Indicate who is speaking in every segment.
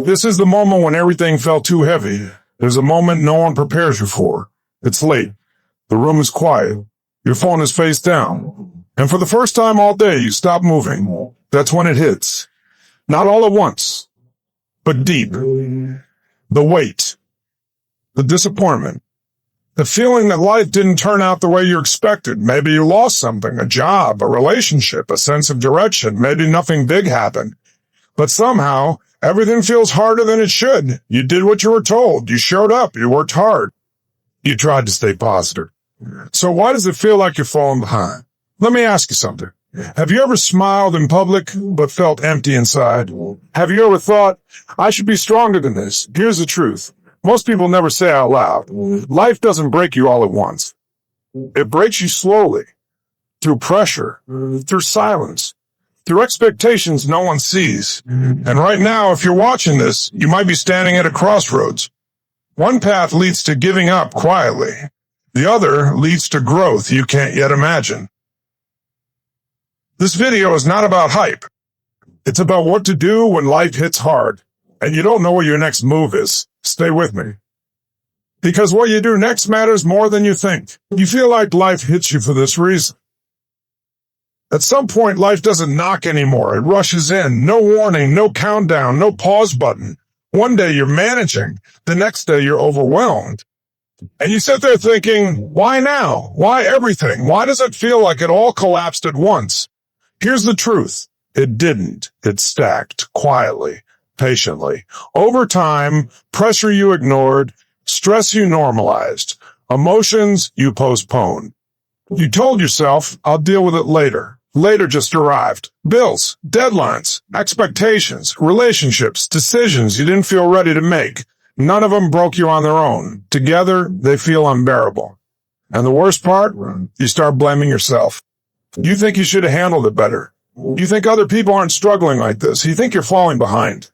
Speaker 1: This is the moment when everything felt too heavy. There's a moment no one prepares you for. It's late. The room is quiet. Your phone is face down. And for the first time all day, you stop moving. That's when it hits. Not all at once, but deep. The weight. The disappointment. The feeling that life didn't turn out the way you expected. Maybe you lost something, a job, a relationship, a sense of direction. Maybe nothing big happened. But somehow, everything feels harder than it should. You did what you were told. You showed up. You worked hard. You tried to stay positive. So why does it feel like you're falling behind? Let me ask you something. Have you ever smiled in public but felt empty inside? Have you ever thought, I should be stronger than this? Here's the truth. Most people never say out loud. Life doesn't break you all at once. It breaks you slowly, through pressure, through silence, through expectations no one sees. And right now, if you're watching this, you might be standing at a crossroads. One path leads to giving up quietly. The other leads to growth you can't yet imagine. This video is not about hype. It's about what to do when life hits hard, and you don't know what your next move is. Stay with me. Because what you do next matters more than you think. You feel like life hits you for this reason. At some point, life doesn't knock anymore. It rushes in. No warning, no countdown, no pause button. One day you're managing. The next day you're overwhelmed. And you sit there thinking, why now? Why everything? Why does it feel like it all collapsed at once? Here's the truth. It didn't. It stacked quietly, patiently. Over time, pressure you ignored, stress you normalized, emotions you postponed. You told yourself, I'll deal with it later. Later just arrived. Bills, deadlines, expectations, relationships, decisions you didn't feel ready to make. None of them broke you on their own. Together, they feel unbearable. And the worst part, you start blaming yourself. You think you should have handled it better. You think other people aren't struggling like this. You think you're falling behind.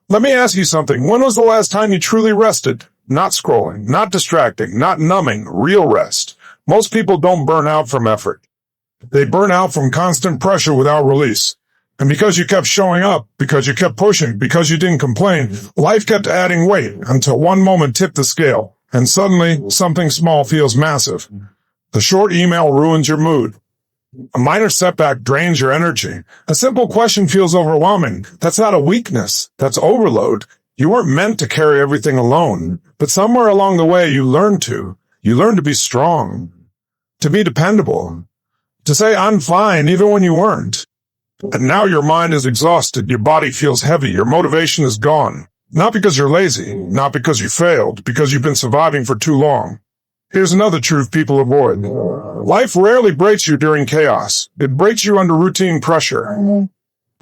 Speaker 1: Let me ask you something. When was the last time you truly rested? Not scrolling, not distracting, not numbing, real rest. Most people don't burn out from effort. They burn out from constant pressure without release. And because you kept showing up, because you kept pushing, because you didn't complain, life kept adding weight until one moment tipped the scale. And suddenly, something small feels massive. The short email ruins your mood. A minor setback drains your energy. A simple question feels overwhelming. That's not a weakness. That's overload. You weren't meant to carry everything alone. But somewhere along the way, you learned to. You learned to be strong, to be dependable, to say, I'm fine, even when you weren't. And now your mind is exhausted. Your body feels heavy. Your motivation is gone. Not because you're lazy, not because you failed, because you've been surviving for too long. Here's another truth people avoid. Life rarely breaks you during chaos. It breaks you under routine pressure.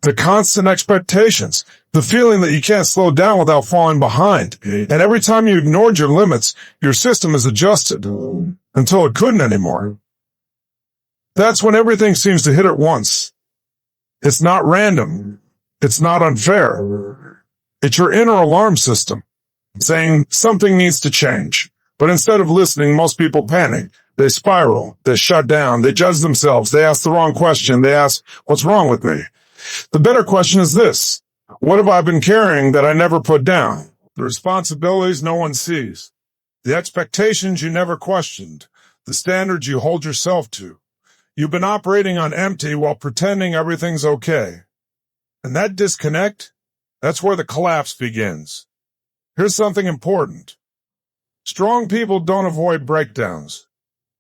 Speaker 1: The constant expectations, the feeling that you can't slow down without falling behind. And every time you ignored your limits, your system is adjusted until it couldn't anymore. That's when everything seems to hit at once. It's not random. It's not unfair. It's your inner alarm system saying something needs to change. But instead of listening, most people panic. They spiral. They shut down. They judge themselves. They ask the wrong question. They ask, what's wrong with me? The better question is this. What have I been carrying that I never put down? The responsibilities no one sees. The expectations you never questioned. The standards you hold yourself to. You've been operating on empty while pretending everything's okay. And that disconnect, that's where the collapse begins. Here's something important. Strong people don't avoid breakdowns.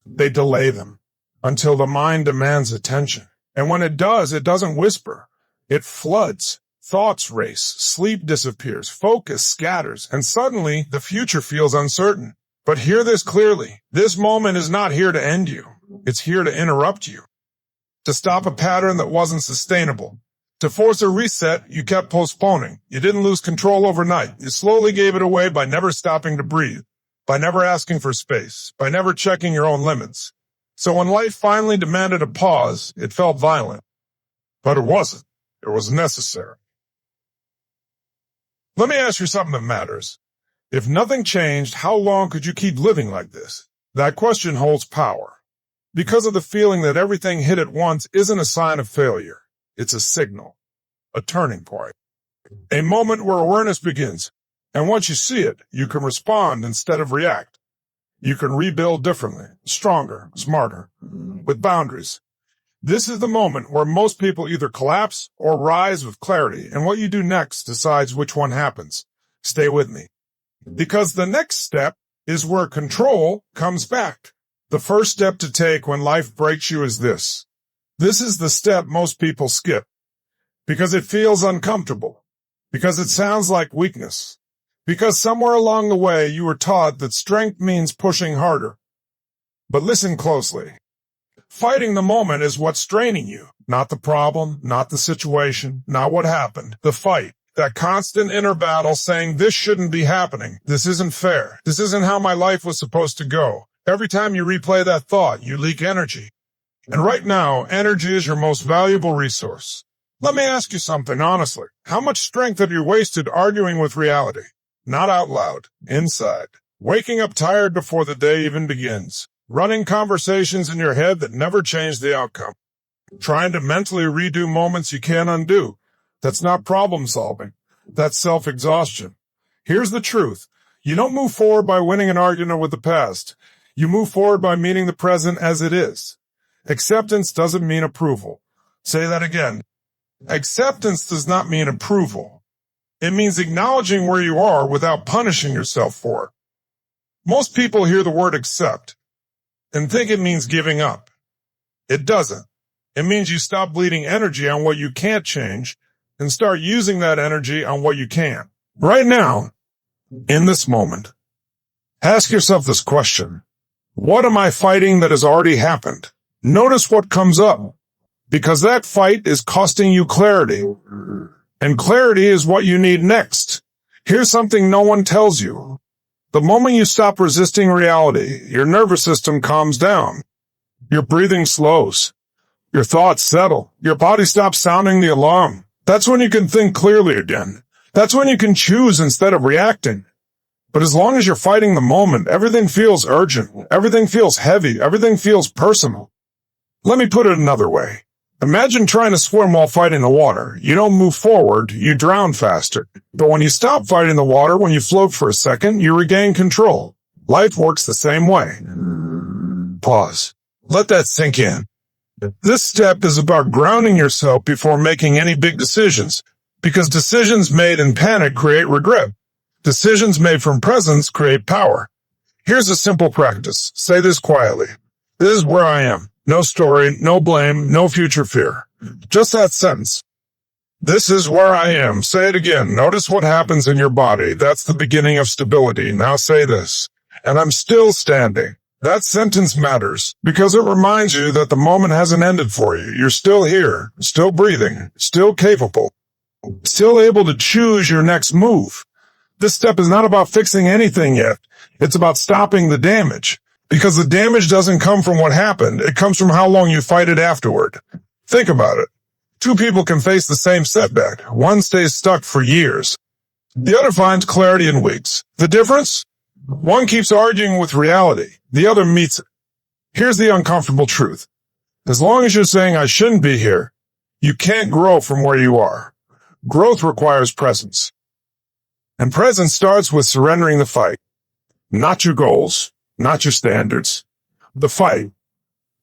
Speaker 1: They delay them until the mind demands attention. And when it does, it doesn't whisper. It floods. Thoughts race. Sleep disappears. Focus scatters. And suddenly, the future feels uncertain. But hear this clearly. This moment is not here to end you. It's here to interrupt you. To stop a pattern that wasn't sustainable. To force a reset you kept postponing. You didn't lose control overnight. You slowly gave it away by never stopping to breathe. By never asking for space, by never checking your own limits. So when life finally demanded a pause, it felt violent. But it wasn't. It was necessary. Let me ask you something that matters. If nothing changed, how long could you keep living like this? That question holds power. Because of the feeling that everything hit at once isn't a sign of failure. It's a signal, a turning point. A moment where awareness begins. And once you see it, you can respond instead of react. You can rebuild differently, stronger, smarter, with boundaries. This is the moment where most people either collapse or rise with clarity, and what you do next decides which one happens. Stay with me. Because the next step is where control comes back. The first step to take when life breaks you is this. This is the step most people skip. Because it feels uncomfortable. Because it sounds like weakness. Because somewhere along the way you were taught that strength means pushing harder. But listen closely. Fighting the moment is what's straining you. Not the problem, not the situation, not what happened. The fight. That constant inner battle saying this shouldn't be happening. This isn't fair. This isn't how my life was supposed to go. Every time you replay that thought, you leak energy. And right now, energy is your most valuable resource. Let me ask you something honestly. How much strength have you wasted arguing with reality? Not out loud, inside. Waking up tired before the day even begins. Running conversations in your head that never change the outcome. Trying to mentally redo moments you can't undo. That's not problem solving. That's self-exhaustion. Here's the truth. You don't move forward by winning an argument with the past. You move forward by meeting the present as it is. Acceptance doesn't mean approval. Say that again. Acceptance does not mean approval. It means acknowledging where you are without punishing yourself for it. Most people hear the word accept and think it means giving up. It doesn't. It means you stop bleeding energy on what you can't change and start using that energy on what you can. Right now, in this moment, ask yourself this question. What am I fighting that has already happened? Notice what comes up, because that fight is costing you clarity. And clarity is what you need next. Here's something no one tells you. The moment you stop resisting reality, your nervous system calms down. Your breathing slows. Your thoughts settle. Your body stops sounding the alarm. That's when you can think clearly again. That's when you can choose instead of reacting. But as long as you're fighting the moment, everything feels urgent. Everything feels heavy. Everything feels personal. Let me put it another way. Imagine trying to swim while fighting the water. You don't move forward, you drown faster. But when you stop fighting the water, when you float for a second, you regain control. Life works the same way. Pause. Let that sink in. This step is about grounding yourself before making any big decisions, because decisions made in panic create regret. Decisions made from presence create power. Here's a simple practice. Say this quietly. This is where I am. No story, no blame, no future fear. Just that sentence. This is where I am. Say it again. Notice what happens in your body. That's the beginning of stability. Now say this. And I'm still standing. That sentence matters because it reminds you that the moment hasn't ended for you. You're still here, still breathing, still capable, still able to choose your next move. This step is not about fixing anything yet. It's about stopping the damage. Because the damage doesn't come from what happened. It comes from how long you fight it afterward. Think about it. Two people can face the same setback. One stays stuck for years. The other finds clarity in weeks. The difference? One keeps arguing with reality. The other meets it. Here's the uncomfortable truth. As long as you're saying I shouldn't be here, you can't grow from where you are. Growth requires presence. And presence starts with surrendering the fight. Not your goals. Not your standards. The fight.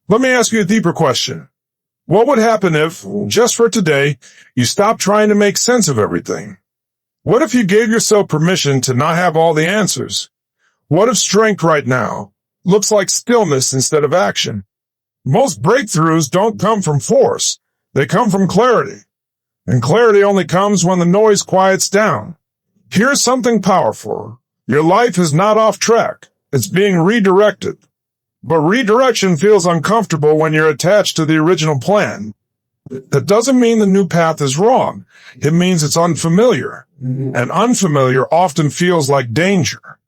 Speaker 1: Let me ask you a deeper question. What would happen if, just for today, you stopped trying to make sense of everything? What if you gave yourself permission to not have all the answers? What if strength right now looks like stillness instead of action? Most breakthroughs don't come from force. They come from clarity. And clarity only comes when the noise quiets down. Here's something powerful. Your life is not off track. It's being redirected. But redirection feels uncomfortable when you're attached to the original plan. That doesn't mean the new path is wrong. It means it's unfamiliar. And unfamiliar often feels like danger.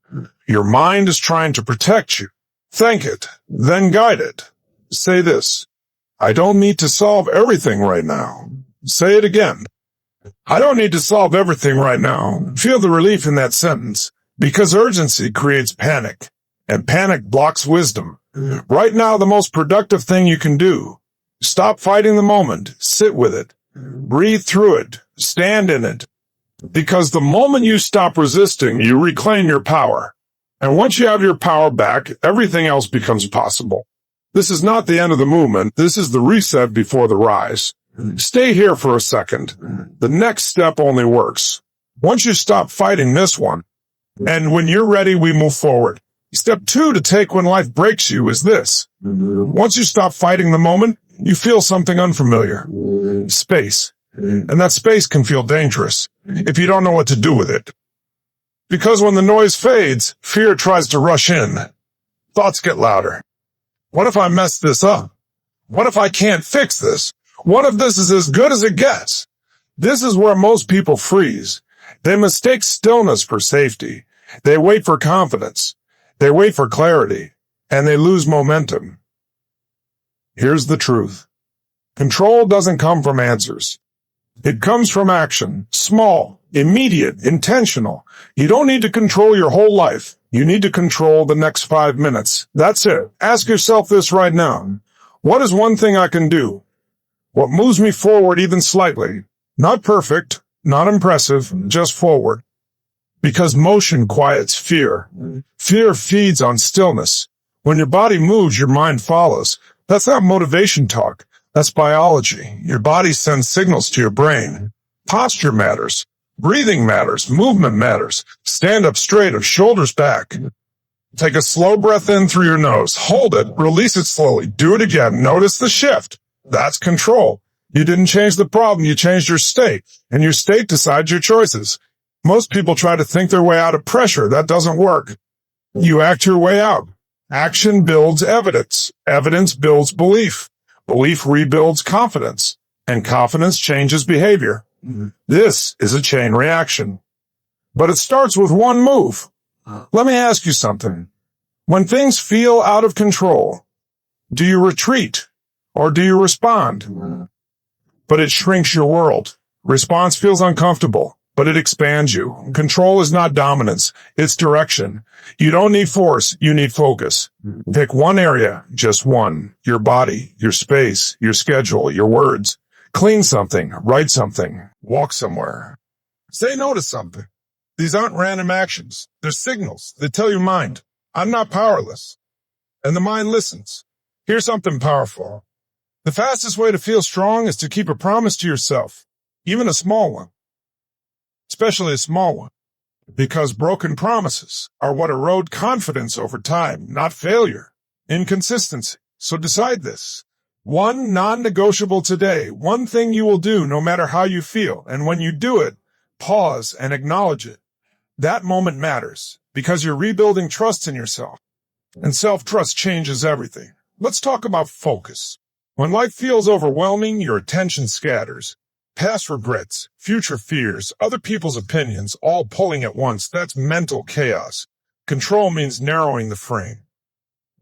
Speaker 1: Your mind is trying to protect you. Thank it, then guide it. Say this. I don't need to solve everything right now. Say it again. I don't need to solve everything right now. Feel the relief in that sentence. Because urgency creates panic. And panic blocks wisdom. Right now, the most productive thing you can do. Stop fighting the moment. Sit with it. Breathe through it. Stand in it. Because the moment you stop resisting, you reclaim your power. And once you have your power back, everything else becomes possible. This is not the end of the movement. This is the reset before the rise. Stay here for a second. The next step only works once you stop fighting this one. And when you're ready, we move forward. Step 2 to take when life breaks you is this. Once you stop fighting the moment, you feel something unfamiliar. Space. And that space can feel dangerous if you don't know what to do with it. Because when the noise fades, fear tries to rush in. Thoughts get louder. What if I mess this up? What if I can't fix this? What if this is as good as it gets? This is where most people freeze. They mistake stillness for safety. They wait for confidence. They wait for clarity. And they lose momentum. Here's the truth. Control doesn't come from answers. It comes from action. Small, immediate, intentional. You don't need to control your whole life. You need to control the next 5 minutes. That's it. Ask yourself this right now. What is one thing I can do? What moves me forward even slightly? Not perfect, not impressive, just forward. Because motion quiets fear. Fear feeds on stillness. When your body moves, your mind follows. That's not motivation talk. That's biology. Your body sends signals to your brain. Posture matters. Breathing matters. Movement matters. Stand up straight or shoulders back. Take a slow breath in through your nose. Hold it. Release it slowly. Do it again. Notice the shift. That's control. You didn't change the problem. You changed your state. And your state decides your choices. Most people try to think their way out of pressure. That doesn't work. You act your way out. Action builds evidence. Evidence builds belief. Belief rebuilds confidence. And confidence changes behavior. This is a chain reaction. But it starts with one move. Let me ask you something. When things feel out of control, do you retreat or do you respond? But it shrinks your world. Response feels uncomfortable, but it expands you. Control is not dominance. It's direction. You don't need force. You need focus. Pick one area, just one. Your body, your space, your schedule, your words. Clean something, write something, walk somewhere. Say no to something. These aren't random actions. They're signals. They tell your mind, I'm not powerless. And the mind listens. Here's something powerful. The fastest way to feel strong is to keep a promise to yourself, even a small one, especially a small one, because broken promises are what erode confidence over time, not failure, inconsistency. So decide this. One non-negotiable today, one thing you will do no matter how you feel. And when you do it, pause and acknowledge it. That moment matters because you're rebuilding trust in yourself. And self-trust changes everything. Let's talk about focus. When life feels overwhelming, your attention scatters. Past regrets, future fears, other people's opinions, all pulling at once. That's mental chaos. Control means narrowing the frame.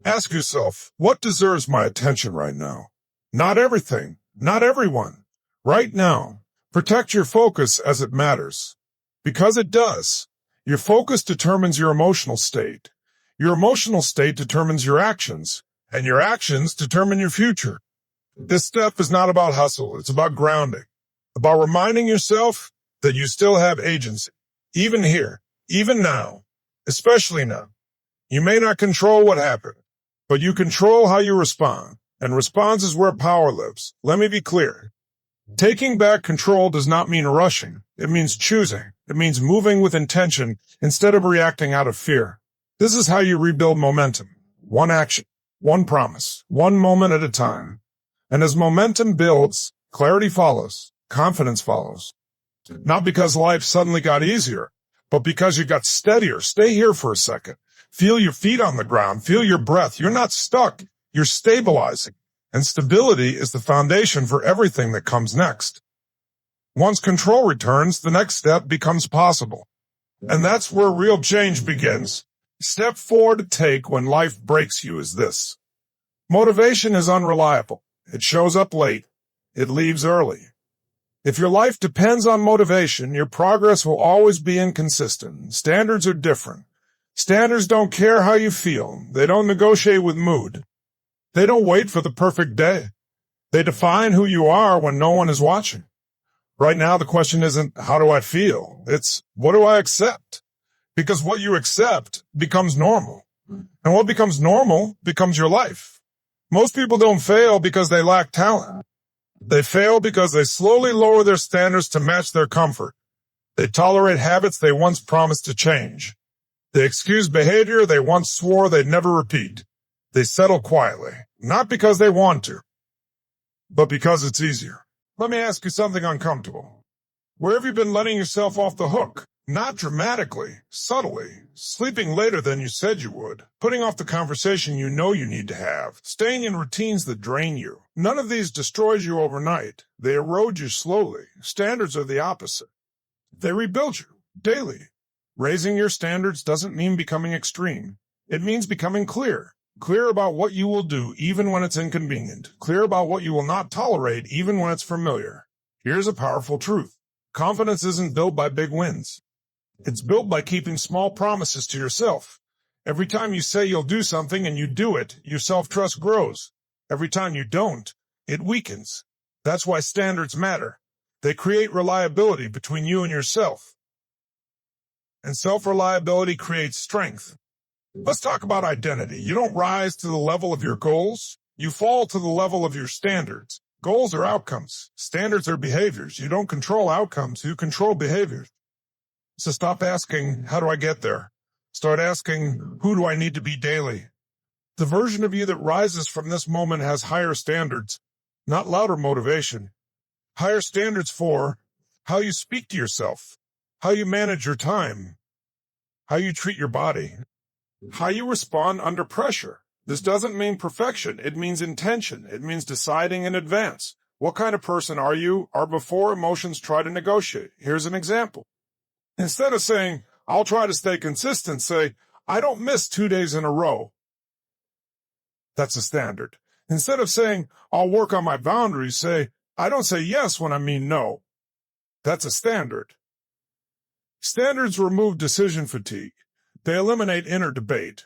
Speaker 1: Ask yourself, what deserves my attention right now? Not everything, not everyone. Right now, protect your focus as it matters. Because it does. Your focus determines your emotional state. Your emotional state determines your actions. And your actions determine your future. This step is not about hustle. It's about grounding. About reminding yourself that you still have agency. Even here, even now, especially now. You may not control what happened, but you control how you respond. And response is where power lives. Let me be clear. Taking back control does not mean rushing. It means choosing. It means moving with intention instead of reacting out of fear. This is how you rebuild momentum. One action, one promise, one moment at a time. And as momentum builds, clarity follows, confidence follows. Not because life suddenly got easier, but because you got steadier. Stay here for a second. Feel your feet on the ground. Feel your breath. You're not stuck. You're stabilizing. And stability is the foundation for everything that comes next. Once control returns, the next step becomes possible. And that's where real change begins. Step 4 to take when life breaks you is this. Motivation is unreliable. It shows up late. It leaves early. If your life depends on motivation, your progress will always be inconsistent. Standards are different. Standards don't care how you feel. They don't negotiate with mood. They don't wait for the perfect day. They define who you are when no one is watching. Right now, the question isn't, how do I feel? It's, what do I accept? Because what you accept becomes normal. And what becomes normal becomes your life. Most people don't fail because they lack talent. They fail because they slowly lower their standards to match their comfort. They tolerate habits they once promised to change. They excuse behavior they once swore they'd never repeat. They settle quietly, not because they want to, but because it's easier. Let me ask you something uncomfortable. Where have you been letting yourself off the hook? Not dramatically, subtly, sleeping later than you said you would, putting off the conversation you know you need to have, staying in routines that drain you. None of these destroys you overnight. They erode you slowly. Standards are the opposite. They rebuild you daily. Raising your standards doesn't mean becoming extreme. It means becoming clear. Clear about what you will do even when it's inconvenient. Clear about what you will not tolerate even when it's familiar. Here's a powerful truth. Confidence isn't built by big wins. It's built by keeping small promises to yourself. Every time you say you'll do something and you do it, your self-trust grows. Every time you don't, it weakens. That's why standards matter. They create reliability between you and yourself. And self-reliability creates strength. Let's talk about identity. You don't rise to the level of your goals. You fall to the level of your standards. Goals are outcomes. Standards are behaviors. You don't control outcomes. You control behaviors. So stop asking, how do I get there? Start asking, who do I need to be daily? The version of you that rises from this moment has higher standards, not louder motivation. Higher standards for how you speak to yourself, how you manage your time, how you treat your body, how you respond under pressure. This doesn't mean perfection. It means intention. It means deciding in advance. What kind of person are you, or before emotions try to negotiate? Here's an example. Instead of saying, I'll try to stay consistent, say, I don't miss 2 days in a row. That's a standard. Instead of saying, I'll work on my boundaries, say, I don't say yes when I mean no. That's a standard. Standards remove decision fatigue. They eliminate inner debate.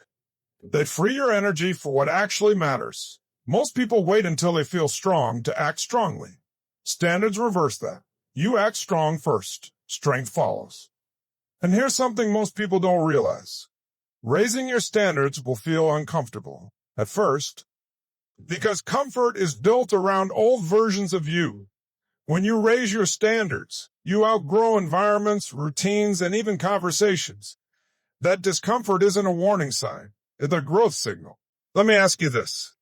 Speaker 1: They free your energy for what actually matters. Most people wait until they feel strong to act strongly. Standards reverse that. You act strong first. Strength follows. And here's something most people don't realize. Raising your standards will feel uncomfortable at first, because comfort is built around old versions of you. When you raise your standards, you outgrow environments, routines, and even conversations. That discomfort isn't a warning sign. It's a growth signal. Let me ask you this.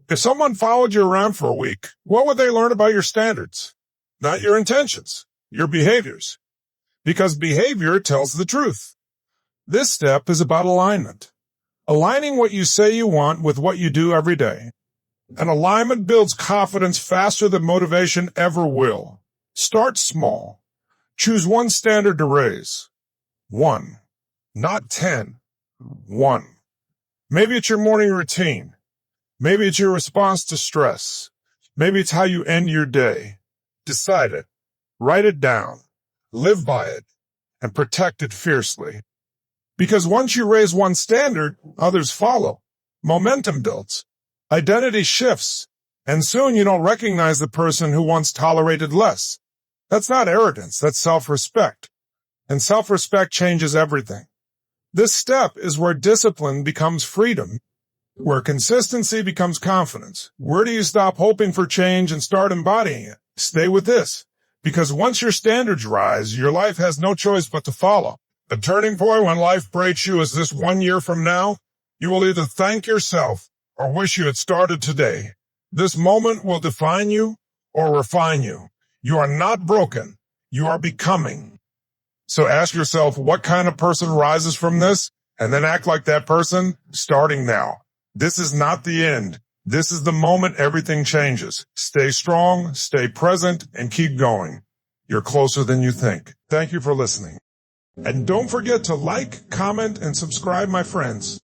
Speaker 1: If someone followed you around for a week, what would they learn about your standards? Not your intentions, your behaviors. Because behavior tells the truth. This step is about alignment. Aligning what you say you want with what you do every day. And alignment builds confidence faster than motivation ever will. Start small. Choose one standard to raise. 1. Not 10. 1. Maybe it's your morning routine. Maybe it's your response to stress. Maybe it's how you end your day. Decide it. Write it down. Live by it. And protect it fiercely. Because once you raise one standard, others follow. Momentum builds. Identity shifts. And soon you don't recognize the person who once tolerated less. That's not arrogance. That's self-respect. And self-respect changes everything. This step is where discipline becomes freedom, where consistency becomes confidence. Where do you stop hoping for change and start embodying it? Stay with this, because once your standards rise, your life has no choice but to follow. The turning point when life breaks you is this: 1 year from now, you will either thank yourself or wish you had started today. This moment will define you or refine you. You are not broken. You are becoming. So ask yourself, what kind of person rises from this? And then act like that person starting now. This is not the end. This is the moment everything changes. Stay strong, stay present, and keep going. You're closer than you think. Thank you for listening. And don't forget to like, comment, and subscribe, my friends.